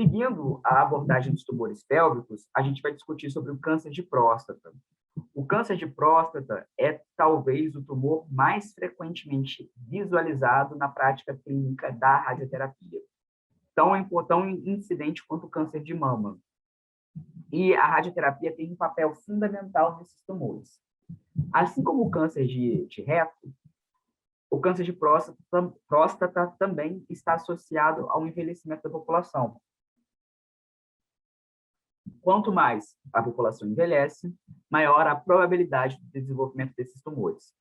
Seguindo a abordagem dos tumores pélvicos, a gente vai discutir sobre o câncer de próstata. O câncer de próstata é talvez o tumor mais frequentemente visualizado na prática clínica da radioterapia. Tão incidente quanto o câncer de mama. E a radioterapia tem um papel fundamental nesses tumores. Assim como o câncer de reto, o câncer de próstata também está associado ao envelhecimento da população. Quanto mais a população envelhece, maior a probabilidade de desenvolvimento desses tumores.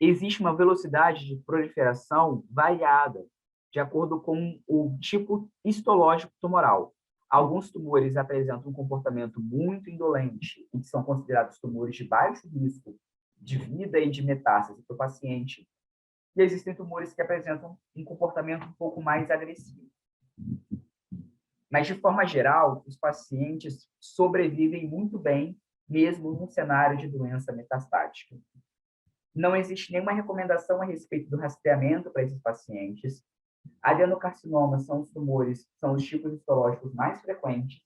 Existe uma velocidade de proliferação variada, de acordo com o tipo histológico tumoral. Alguns tumores apresentam um comportamento muito indolente e são considerados tumores de baixo risco de vida e de metástase para o paciente. E existem tumores que apresentam um comportamento um pouco mais agressivo. Mas, de forma geral, os pacientes sobrevivem muito bem, mesmo num cenário de doença metastática. Não existe nenhuma recomendação a respeito do rastreamento para esses pacientes. Adenocarcinoma são os tipos histológicos mais frequentes.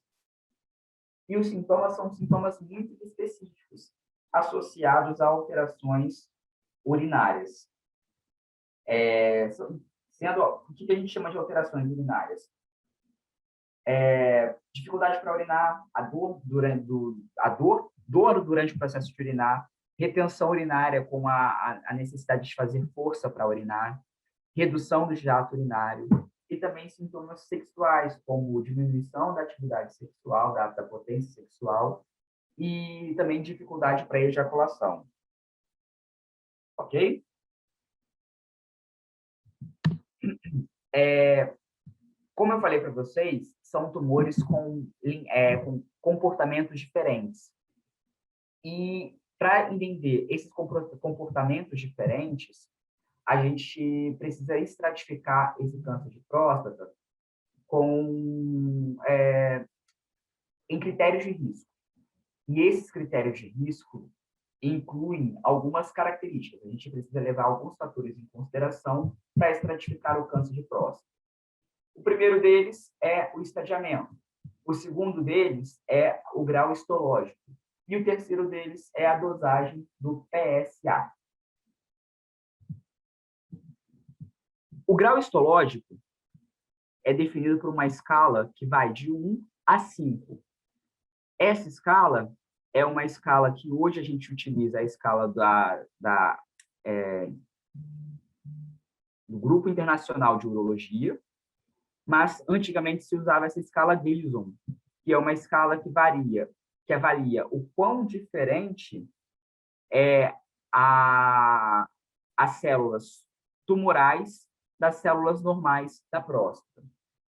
E os sintomas são sintomas muito específicos, associados a alterações urinárias. O que a gente chama de alterações urinárias? Dificuldade para urinar, dor durante o processo de urinar, retenção urinária com a necessidade de fazer força para urinar, redução do jato urinário e também sintomas sexuais, como diminuição da atividade sexual, da potência sexual e também dificuldade para ejaculação. Ok? Como eu falei para vocês, são tumores com comportamentos diferentes. E para entender esses comportamentos diferentes, a gente precisa estratificar esse câncer de próstata em critérios de risco. E esses critérios de risco incluem algumas características. A gente precisa levar alguns fatores em consideração para estratificar o câncer de próstata. O primeiro deles é o estadiamento. O segundo deles é o grau histológico. E o terceiro deles é a dosagem do PSA. O grau histológico é definido por uma escala que vai de 1 a 5. Essa escala é uma escala que hoje a gente utiliza, a escala do Grupo Internacional de Urologia, mas antigamente se usava essa escala Gleason, que é uma escala que avalia o quão diferente é as células tumorais das células normais da próstata.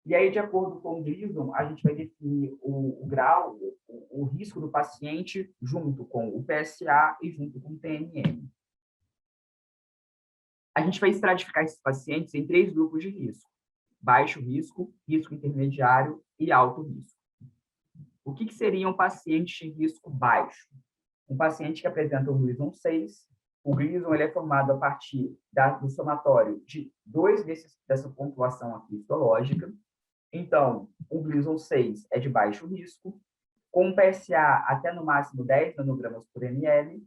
E aí, de acordo com o Gleason, a gente vai definir o grau, o risco do paciente junto com o PSA e junto com o TNM. A gente vai estratificar esses pacientes em 3 grupos de risco: baixo risco, risco intermediário e alto risco. O que seria um paciente de risco baixo? Um paciente que apresenta um Gleason 6. O Gleason ele é formado a partir do somatório de 2 dessa pontuação aqui histológica. Então, o Gleason 6 é de baixo risco, com um PSA até no máximo 10 nanogramas por ml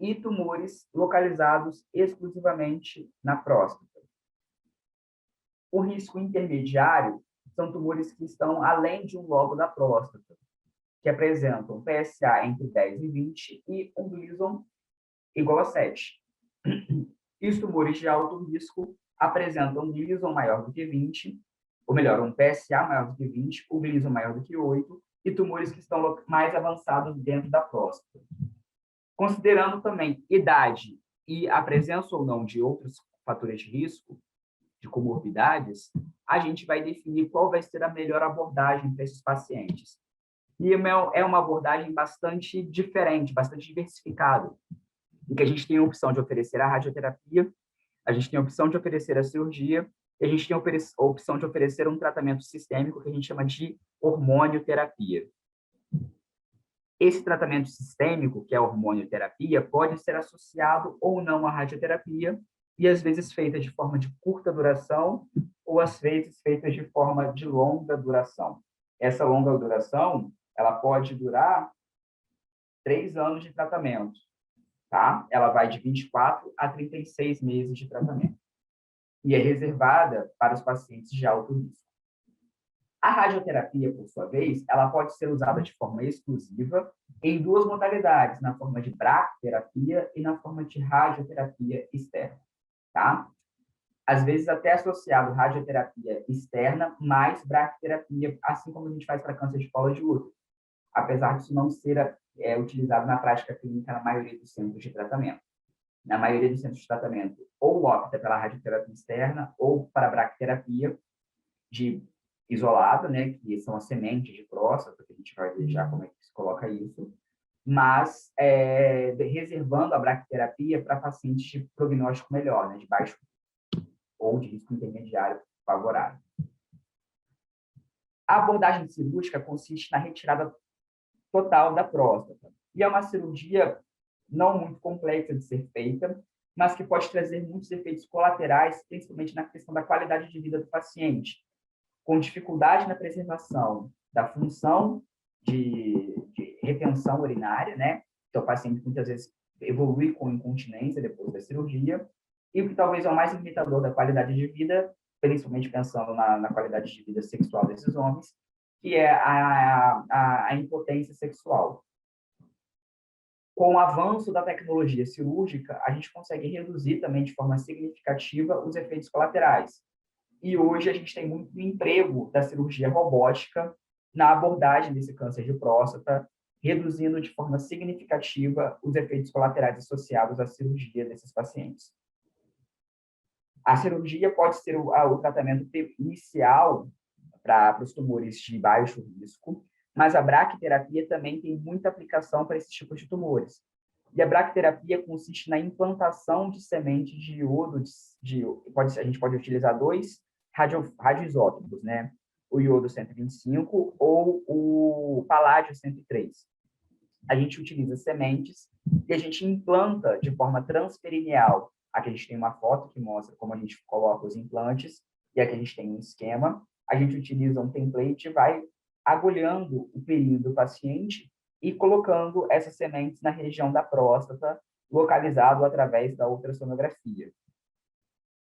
e tumores localizados exclusivamente na próstata. O risco intermediário são tumores que estão além de um lobo da próstata, que apresentam PSA entre 10 e 20 e um Gleason igual a 7. E os tumores de alto risco apresentam um Gleason maior do que 20, ou melhor, um PSA maior do que 20, o Gleason maior do que 8, e tumores que estão mais avançados dentro da próstata. Considerando também idade e a presença ou não de outros fatores de risco, de comorbidades, a gente vai definir qual vai ser a melhor abordagem para esses pacientes. E é uma abordagem bastante diferente, bastante diversificada, em que a gente tem a opção de oferecer a radioterapia, a gente tem a opção de oferecer a cirurgia, e a gente tem a opção de oferecer um tratamento sistêmico que a gente chama de hormonioterapia. Esse tratamento sistêmico, que é a hormonioterapia, pode ser associado ou não à radioterapia, e às vezes feita de forma de curta duração ou as vezes feitas de forma de longa duração. Essa longa duração, ela pode durar 3 anos de tratamento, tá? Ela vai de 24 a 36 meses de tratamento. E é reservada para os pacientes de alto risco. A radioterapia, por sua vez, ela pode ser usada de forma exclusiva em 2 modalidades, na forma de bracterapia e na forma de radioterapia externa, tá? Às vezes até associado radioterapia externa mais bracterapia, assim como a gente faz para câncer de colo de útero, apesar disso não ser utilizado na prática clínica na maioria dos centros de tratamento. Na maioria dos centros de tratamento, ou opta pela radioterapia externa ou para a bracterapia de isolado, né, que são as sementes de próstata, que a gente vai ver já como é que se coloca isso, mas reservando a bracterapia para pacientes de prognóstico melhor, né, de baixo ou de risco intermediário favorável. A abordagem cirúrgica consiste na retirada total da próstata, e é uma cirurgia não muito complexa de ser feita, mas que pode trazer muitos efeitos colaterais, principalmente na questão da qualidade de vida do paciente, com dificuldade na preservação da função de retenção urinária, né? Então, o paciente muitas vezes evolui com incontinência depois da cirurgia, e o que talvez é o mais limitador da qualidade de vida, principalmente pensando na qualidade de vida sexual desses homens, que é a impotência sexual. Com o avanço da tecnologia cirúrgica, a gente consegue reduzir também de forma significativa os efeitos colaterais. E hoje a gente tem muito emprego da cirurgia robótica na abordagem desse câncer de próstata, reduzindo de forma significativa os efeitos colaterais associados à cirurgia desses pacientes. A cirurgia pode ser o tratamento inicial para os tumores de baixo risco, mas a bracterapia também tem muita aplicação para esses tipos de tumores. E a bracterapia consiste na implantação de sementes de iodo, a gente pode utilizar 2 radioisótopos, né? O iodo 125 ou o paládio 103. A gente utiliza sementes e a gente implanta de forma transperineal. Aqui a gente tem uma foto que mostra como a gente coloca os implantes, e aqui a gente tem um esquema. A gente utiliza um template e vai agulhando o períneo do paciente e colocando essas sementes na região da próstata, localizado através da ultrassonografia.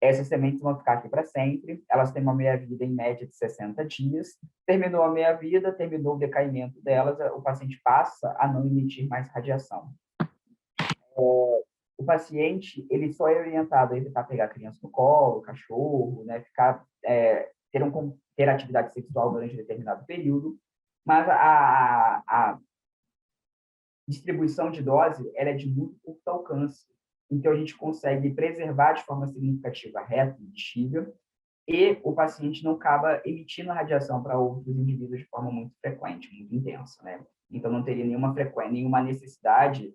Essas sementes vão ficar aqui para sempre, elas têm uma meia-vida em média de 60 dias. Terminou a meia-vida, terminou o decaimento delas, o paciente passa a não emitir mais radiação. O paciente, ele só é orientado a evitar pegar a criança no colo, cachorro, né, ter atividade sexual durante determinado período, mas a distribuição de dose ela é de muito curto alcance. Então, a gente consegue preservar de forma significativa a bexiga e o paciente não acaba emitindo a radiação para outros indivíduos de forma muito frequente, muito intensa, né? Então, não teria nenhuma necessidade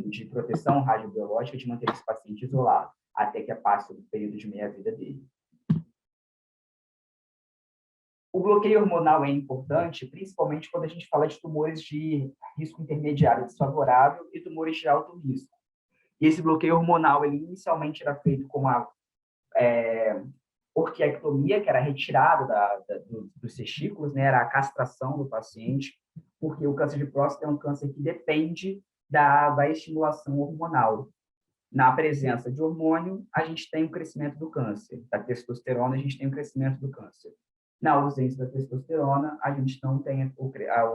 de proteção radiobiológica de manter esse paciente isolado, até que passe o período de meia-vida dele. O bloqueio hormonal é importante, principalmente quando a gente fala de tumores de risco intermediário desfavorável e tumores de alto risco. E esse bloqueio hormonal, ele inicialmente era feito com a orquiectomia, que era a retirada dos testículos, né? Era a castração do paciente, porque o câncer de próstata é um câncer que depende da estimulação hormonal. Na presença de hormônio, a gente tem o crescimento do câncer. Da testosterona, a gente tem o crescimento do câncer. Na ausência da testosterona, a gente não tem o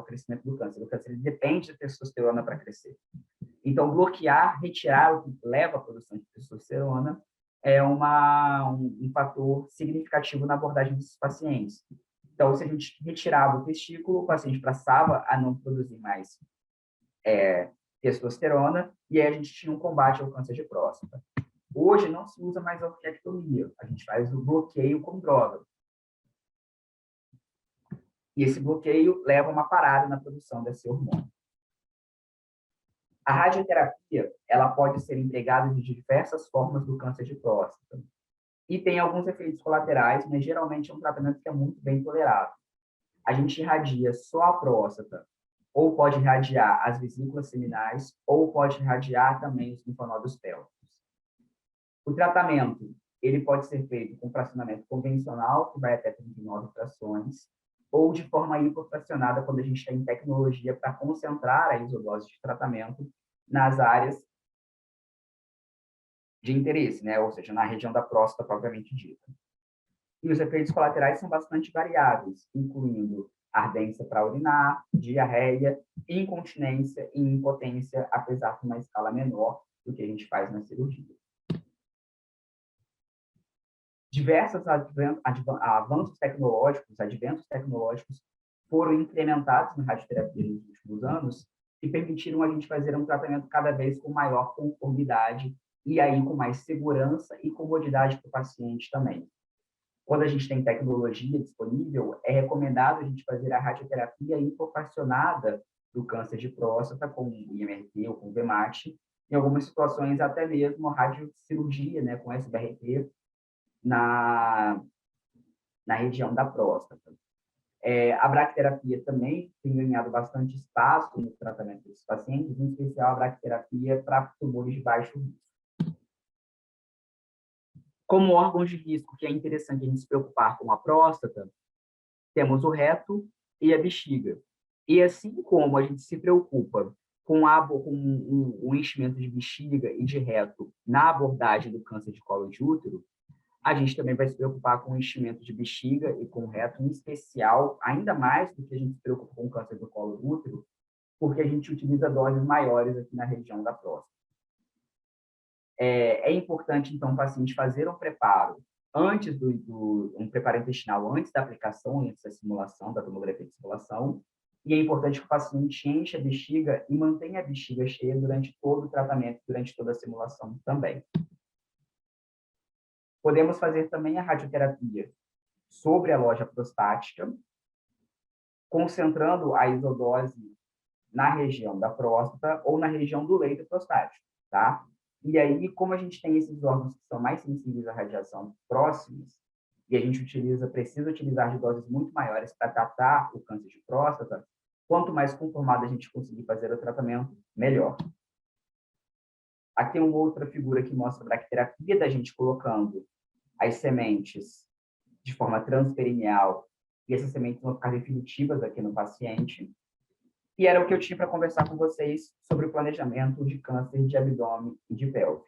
crescimento do câncer. O câncer depende da testosterona para crescer. Então, bloquear, retirar o que leva à produção de testosterona é um fator significativo na abordagem desses pacientes. Então, se a gente retirava o testículo, o paciente passava a não produzir mais testosterona, e aí a gente tinha um combate ao câncer de próstata. Hoje, não se usa mais a orquiectomia, a gente faz o bloqueio com droga. E esse bloqueio leva a uma parada na produção desse hormônio. A radioterapia, ela pode ser empregada de diversas formas do câncer de próstata. E tem alguns efeitos colaterais, mas geralmente é um tratamento que é muito bem tolerado. A gente irradia só a próstata, ou pode irradiar as vesículas seminais, ou pode irradiar também os linfonodos pélvicos. O tratamento, ele pode ser feito com fracionamento convencional, que vai até 39 frações, ou de forma hipofracionada, quando a gente tem tecnologia para concentrar a isodose de tratamento nas áreas de interesse, né? Ou seja, na região da próstata propriamente dita. E os efeitos colaterais são bastante variáveis, incluindo ardência para urinar, diarreia, incontinência e impotência, apesar de uma escala menor do que a gente faz na cirurgia. Diversos avanços tecnológicos, adventos tecnológicos, foram implementados na radioterapia nos últimos anos e permitiram a gente fazer um tratamento cada vez com maior conformidade e aí com mais segurança e comodidade para o paciente também. Quando a gente tem tecnologia disponível, é recomendado a gente fazer a radioterapia hipofracionada do câncer de próstata, com IMRT ou com VMAT, em algumas situações até mesmo radiocirurgia, né, com SBRT, na região da próstata. A braquiterapia também tem ganhado bastante espaço no tratamento desses pacientes, em especial a braquiterapia para tumores de baixo risco. Como órgãos de risco que é interessante a gente se preocupar com a próstata, temos o reto e a bexiga. E assim como a gente se preocupa com o enchimento de bexiga e de reto na abordagem do câncer de colo de útero, a gente também vai se preocupar com o enchimento de bexiga e com o reto, em especial, ainda mais do que a gente se preocupa com o câncer do colo do útero, porque a gente utiliza doses maiores aqui na região da próstata. É importante, então, o paciente fazer um preparo antes um preparo intestinal antes da aplicação, antes da simulação, da tomografia de simulação, e é importante que o paciente encha a bexiga e mantenha a bexiga cheia durante todo o tratamento, durante toda a simulação também. Podemos fazer também a radioterapia sobre a loja prostática, concentrando a isodose na região da próstata ou na região do leito prostático, tá? E aí, como a gente tem esses órgãos que são mais sensíveis à radiação próximos, e a gente precisa utilizar de doses muito maiores para tratar o câncer de próstata, quanto mais conformado a gente conseguir fazer o tratamento, melhor. Aqui é uma outra figura que mostra a braquiterapia da gente colocando as sementes de forma transperineal, e essas sementes vão ficar definitivas aqui no paciente. E era o que eu tinha para conversar com vocês sobre o planejamento de câncer de abdômen e de pelve.